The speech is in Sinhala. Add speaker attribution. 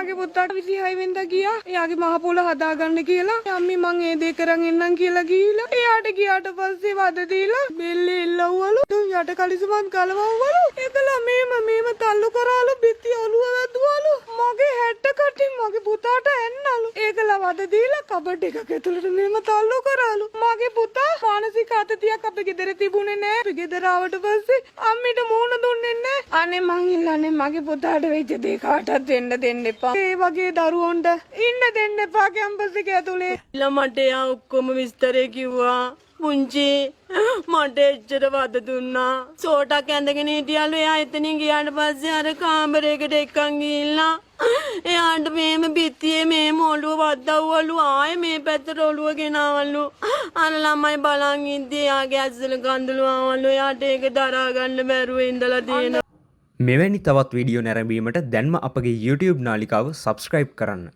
Speaker 1: මගේ පුතාට 26 වෙනිදා ගියා. එයාගේ මහ පොළ හදාගන්න කියලා. අම්මි මං ඒ දේ කරන් එන්නම් කියලා ගිහිලා. එයාට ගියාට පස්සේ වද දීලා බෙල්ලේ එල්ලවවලු. දුන් යට කලිසමක් ගලවවලු. ඒකලා මේම තල්ලු කරාලු බිත්ති ඔළුව වැදුවලු. මගේ හැට්ට කටින් මගේ පුතාට ඇන්නලු. ඒකලා වද දීලා කබඩ් එකක ඇතුළට මේම තල්ලු කරාලු. මගේ පුතා මානසික ආතතියක් අපේ ගෙදර තිබුණේ නෑ. අපි ගෙදර ආවට පස්සේ අම්මිට මූණ දුන්නේ නෑ. අනේ මං ඉල්ලන්නේ මගේ පුතාට වෙච්ච දේ කාටවත් දෙන්න එපා. ඒ වගේ දරුවොන්ට ඉන්න දෙන්න එපා කැම්පස් එක ඇතුලේ.
Speaker 2: මට එයා ඔක්කොම විස්තරේ කිව්වා. පුංචි මට එච්චර වද දුන්නා. සෝටක් ඇඳගෙන හිටියලු. එයා එතනින් ගියාට පස්සේ අර කාමරයකට එක්කන් ගිහිල්ලා එයාට මේම බිත්තියේ මේම ඔළුව වද්දවවලු. ආයේ මේ පැත්තට ඔළුව ගෙනාවලු. අර ළමයි බලන් ඉද්දී එයාගේ ඇස්වල කඳුළු ආවලු. එයාට ඒක දරා ගන්න බැරුව ඉඳලා තියෙනවා.
Speaker 3: මෙවැනි තවත් වීඩියෝ නැරඹීමට දැන්ම අපගේ YouTube නාලිකාව සබස්ක්‍රයිබ් කරන්න.